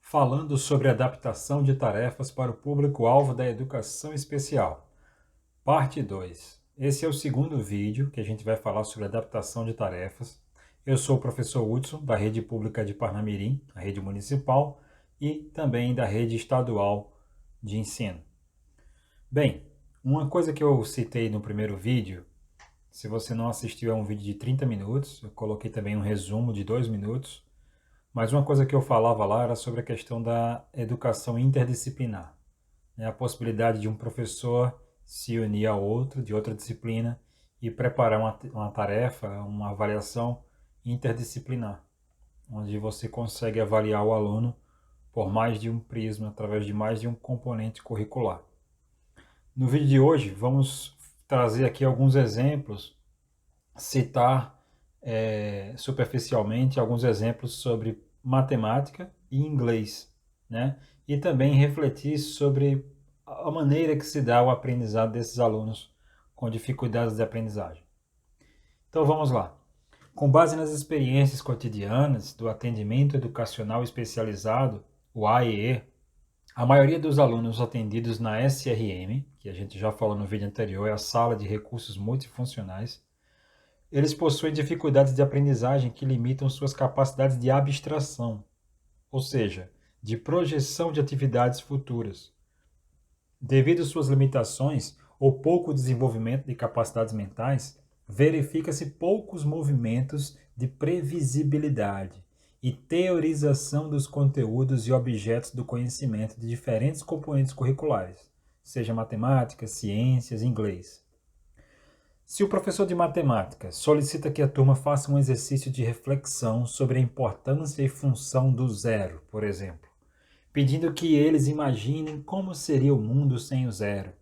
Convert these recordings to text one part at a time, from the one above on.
falando sobre adaptação de tarefas para o público-alvo da educação especial. Parte 2. Esse é o segundo vídeo que a gente vai falar sobre adaptação de tarefas. Eu sou o professor Hudson, da Rede Pública de Parnamirim, a rede municipal, e também da rede estadual de ensino. Bem, uma coisa que eu citei no primeiro vídeo, se você não assistiu, é um vídeo de 30 minutos, eu coloquei também um resumo de 2 minutos, mas uma coisa que eu falava lá era sobre a questão da educação interdisciplinar, né? A possibilidade de um professor se unir a outro, de outra disciplina, e preparar uma tarefa, uma avaliação interdisciplinar, onde você consegue avaliar o aluno por mais de um prisma, através de mais de um componente curricular. No vídeo de hoje, vamos trazer aqui alguns exemplos, citar superficialmente alguns exemplos sobre matemática e inglês, né? E também refletir sobre a maneira que se dá o aprendizado desses alunos com dificuldades de aprendizagem. Então vamos lá. Com base nas experiências cotidianas do atendimento educacional especializado, o AEE, a maioria dos alunos atendidos na SRM, que a gente já falou no vídeo anterior, é a Sala de Recursos Multifuncionais, eles possuem dificuldades de aprendizagem que limitam suas capacidades de abstração, ou seja, de projeção de atividades futuras. Devido às suas limitações ou pouco desenvolvimento de capacidades mentais, verifica-se poucos movimentos de previsibilidade e teorização dos conteúdos e objetos do conhecimento de diferentes componentes curriculares, seja matemática, ciências, inglês. Se o professor de matemática solicita que a turma faça um exercício de reflexão sobre a importância e função do zero, por exemplo, pedindo que eles imaginem como seria o mundo sem o zero.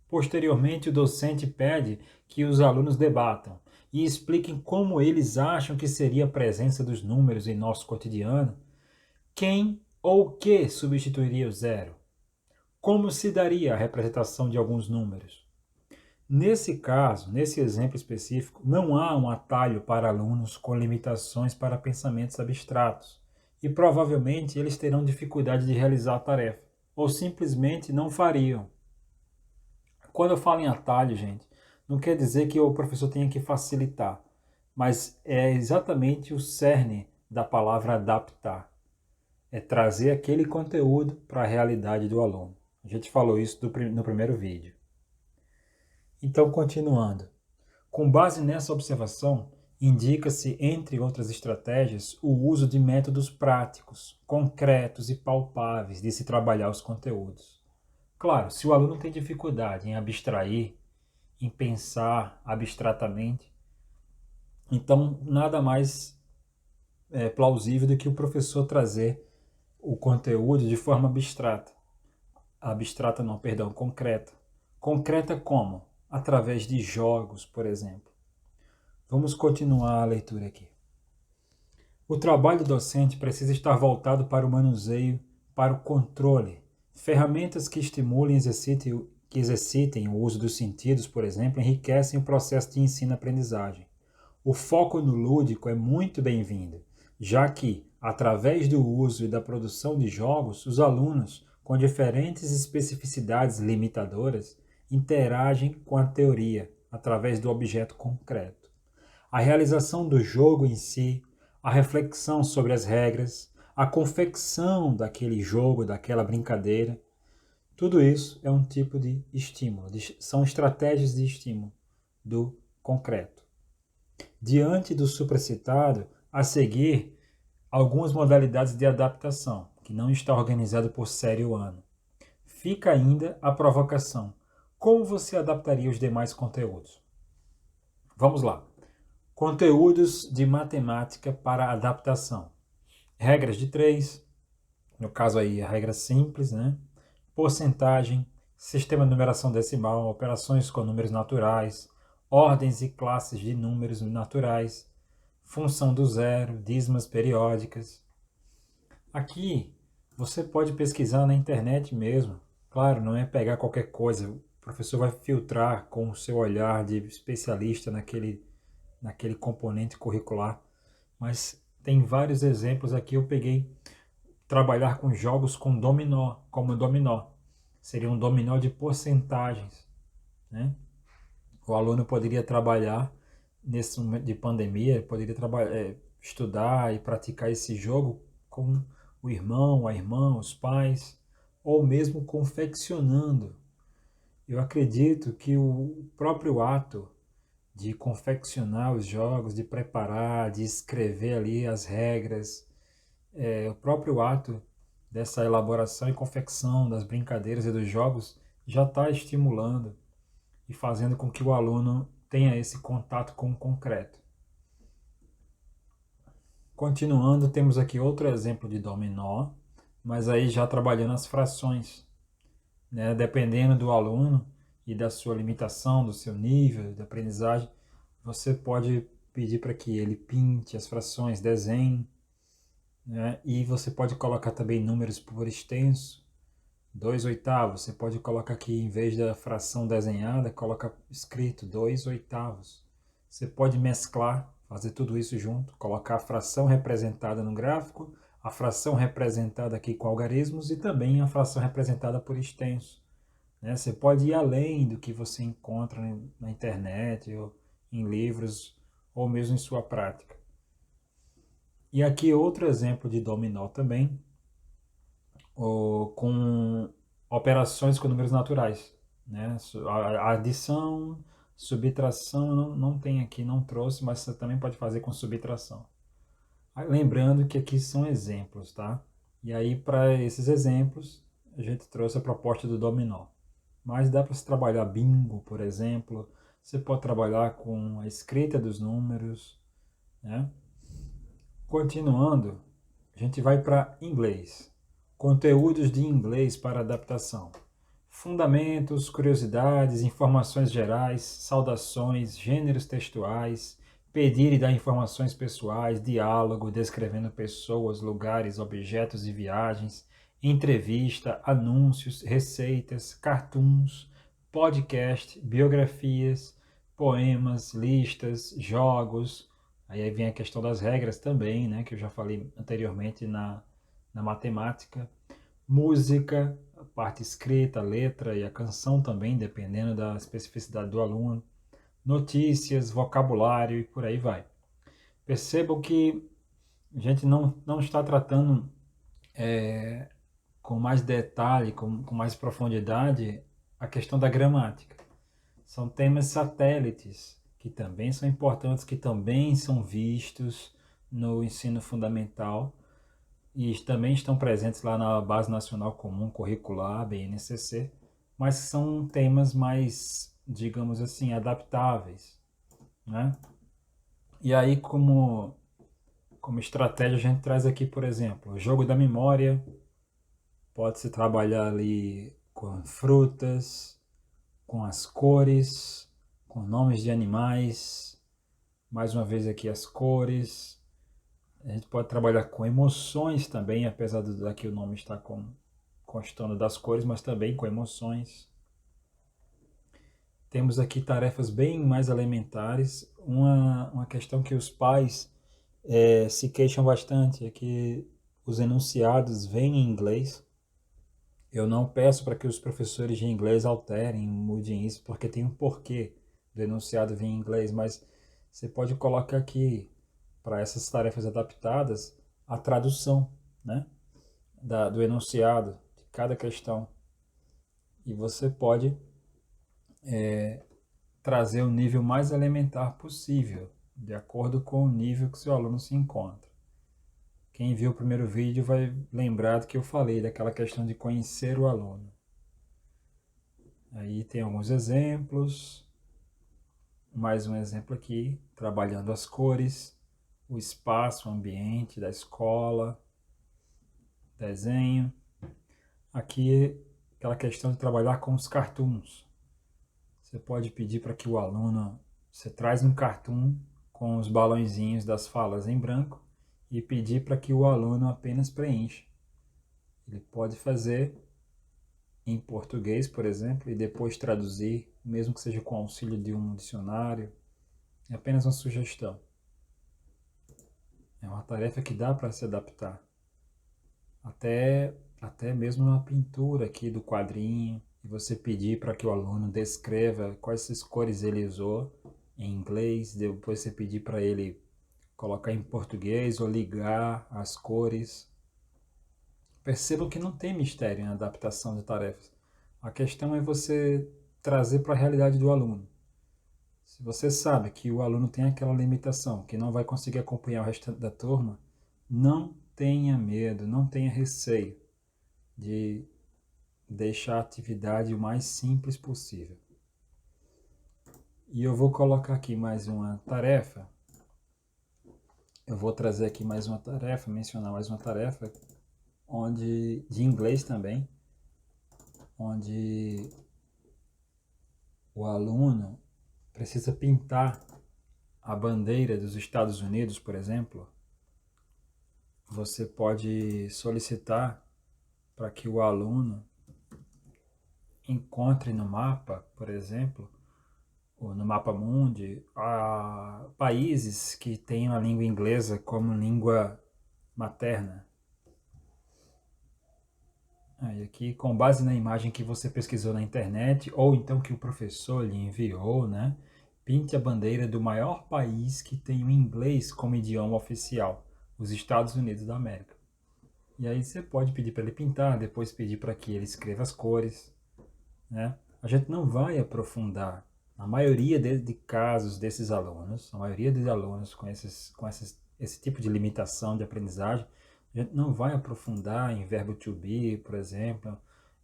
Posteriormente, o docente pede que os alunos debatam e expliquem como eles acham que seria a presença dos números em nosso cotidiano. Quem ou o que substituiria o zero? Como se daria a representação de alguns números? Nesse caso, nesse exemplo específico, não há um atalho para alunos com limitações para pensamentos abstratos e provavelmente eles terão dificuldade de realizar a tarefa ou simplesmente não fariam. Quando eu falo em atalho, gente, não quer dizer que o professor tenha que facilitar, mas é exatamente o cerne da palavra adaptar. É trazer aquele conteúdo para a realidade do aluno. A gente falou isso no primeiro vídeo. Então, continuando. Com base nessa observação, indica-se, entre outras estratégias, o uso de métodos práticos, concretos e palpáveis de se trabalhar os conteúdos. Claro, se o aluno tem dificuldade em abstrair, em pensar abstratamente, então nada mais plausível do que o professor trazer o conteúdo de forma abstrata. Abstrata não, perdão, concreta. Concreta como? Através de jogos, por exemplo. Vamos continuar a leitura aqui. O trabalho docente precisa estar voltado para o manuseio, para o controle. Ferramentas que estimulem que exercitem o uso dos sentidos, por exemplo, enriquecem o processo de ensino-aprendizagem. O foco no lúdico é muito bem-vindo, já que, através do uso e da produção de jogos, os alunos, com diferentes especificidades limitadoras, interagem com a teoria através do objeto concreto. A realização do jogo em si, a reflexão sobre as regras, a confecção daquele jogo, daquela brincadeira, tudo isso é um tipo de estímulo, são estratégias de estímulo do concreto. Diante do supracitado, a seguir, algumas modalidades de adaptação, que não está organizado por série ou ano. Fica ainda a provocação. Como você adaptaria os demais conteúdos? Vamos lá. Conteúdos de matemática para adaptação. Regras de 3, no caso aí a regra simples, né? Porcentagem, sistema de numeração decimal, operações com números naturais, ordens e classes de números naturais, função do zero, dízimas periódicas. Aqui você pode pesquisar na internet mesmo. Claro, não é pegar qualquer coisa. O professor vai filtrar com o seu olhar de especialista naquele componente curricular. Mas tem vários exemplos aqui. Eu peguei trabalhar com jogos com dominó, como dominó. Seria um dominó de porcentagens, né? O aluno poderia trabalhar nesse momento de pandemia, ele poderia estudar e praticar esse jogo com o irmão, a irmã, os pais, ou mesmo confeccionando. Eu acredito que o próprio ato de confeccionar os jogos, de preparar, de escrever ali as regras, o próprio ato dessa elaboração e confecção das brincadeiras e dos jogos já está estimulando e fazendo com que o aluno tenha esse contato com o concreto. Continuando, temos aqui outro exemplo de dominó, mas aí já trabalhando as frações, né? Dependendo do aluno e da sua limitação, do seu nível de aprendizagem, você pode pedir para que ele pinte as frações, desenhe, né? E você pode colocar também números por extenso, 2/8. Você pode colocar aqui, em vez da fração desenhada, coloca escrito 2/8. Você pode mesclar, fazer tudo isso junto, colocar a fração representada no gráfico, a fração representada aqui com algarismos e também a fração representada por extenso, né? Você pode ir além do que você encontra na internet, ou em livros, ou mesmo em sua prática. E aqui outro exemplo de dominó também, com operações com números naturais, né? A adição, subtração não tem aqui, não trouxe, mas você também pode fazer com subtração. Lembrando que aqui são exemplos, tá? E aí, para esses exemplos, a gente trouxe a proposta do dominó. Mas dá para se trabalhar bingo, por exemplo. Você pode trabalhar com a escrita dos números, né? Continuando, a gente vai para inglês. Conteúdos de inglês para adaptação. Fundamentos, curiosidades, informações gerais, saudações, gêneros textuais, pedir e dar informações pessoais, diálogo, descrevendo pessoas, lugares, objetos e viagens, entrevista, anúncios, receitas, cartoons, podcast, biografias, poemas, listas, jogos. Aí vem a questão das regras também, né, que eu já falei anteriormente na matemática. Música, a parte escrita, a letra e a canção também, dependendo da especificidade do aluno. Notícias, vocabulário e por aí vai. Percebam que a gente não está tratando com mais detalhe, com mais profundidade, a questão da gramática. São temas satélites que também são importantes, que também são vistos no ensino fundamental e também estão presentes lá na Base Nacional Comum Curricular, BNCC, mas são temas mais, digamos assim, adaptáveis, né? E aí, como estratégia, a gente traz aqui, por exemplo, o jogo da memória. Pode-se trabalhar ali com frutas, com as cores, com nomes de animais. Mais uma vez aqui as cores. A gente pode trabalhar com emoções também, apesar daqui o nome estar constando das cores, mas também com emoções. Temos aqui tarefas bem mais elementares. Uma questão que os pais se queixam bastante é que os enunciados vêm em inglês. Eu não peço para que os professores de inglês alterem, mudem isso, porque tem um porquê do enunciado vir em inglês, mas você pode colocar aqui, para essas tarefas adaptadas, a tradução, né, do enunciado, de cada questão. E você pode trazer o nível mais elementar possível, de acordo com o nível que seu aluno se encontra. Quem viu o primeiro vídeo vai lembrar do que eu falei, daquela questão de conhecer o aluno. Aí tem alguns exemplos. Mais um exemplo aqui, trabalhando as cores, o espaço, o ambiente da escola, desenho. Aqui, aquela questão de trabalhar com os cartoons. Você pode pedir para que o aluno, você traz um cartoon com os balãozinhos das falas em branco e pedir para que o aluno apenas preencha. Ele pode fazer em português, por exemplo, e depois traduzir, mesmo que seja com auxílio de um dicionário. É apenas uma sugestão. É uma tarefa que dá para se adaptar. até mesmo na pintura aqui do quadrinho, e você pedir para que o aluno descreva quais cores ele usou em inglês, depois você pedir para ele colocar em português ou ligar as cores. Perceba que não tem mistério na adaptação de tarefas. A questão é você trazer para a realidade do aluno. Se você sabe que o aluno tem aquela limitação, que não vai conseguir acompanhar o restante da turma, não tenha medo, não tenha receio de deixar a atividade o mais simples possível. E eu vou colocar aqui mais uma tarefa. Eu vou trazer aqui mais uma tarefa, mencionar mais uma tarefa, de inglês também, onde o aluno precisa pintar a bandeira dos Estados Unidos, por exemplo. Você pode solicitar para que o aluno encontre no mapa, por exemplo, ou no mapa mundi, países que tenham a língua inglesa como língua materna. Aí aqui, com base na imagem que você pesquisou na internet, ou então que o professor lhe enviou, né? Pinte a bandeira do maior país que tem o inglês como idioma oficial, os Estados Unidos da América. E aí você pode pedir para ele pintar, depois pedir para que ele escreva as cores, né? A gente não vai aprofundar. A maioria de casos desses alunos, a maioria dos alunos esse tipo de limitação de aprendizagem, a gente não vai aprofundar em verbo to be, por exemplo.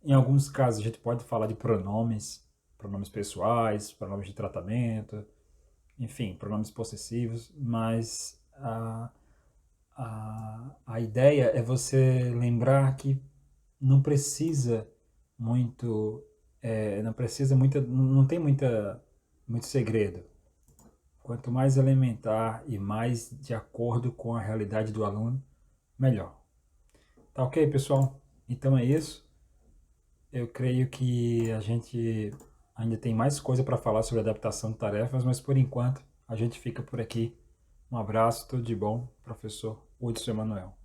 Em alguns casos a gente pode falar de pronomes, pronomes pessoais, pronomes de tratamento, enfim, pronomes possessivos, mas a ideia é você lembrar que não precisa muito, não tem muito segredo. Quanto mais elementar e mais de acordo com a realidade do aluno, melhor. Tá ok, pessoal? Então é isso. Eu creio que a gente ainda tem mais coisa para falar sobre adaptação de tarefas, mas por enquanto a gente fica por aqui. Um abraço, tudo de bom, professor Hudson Emanuel.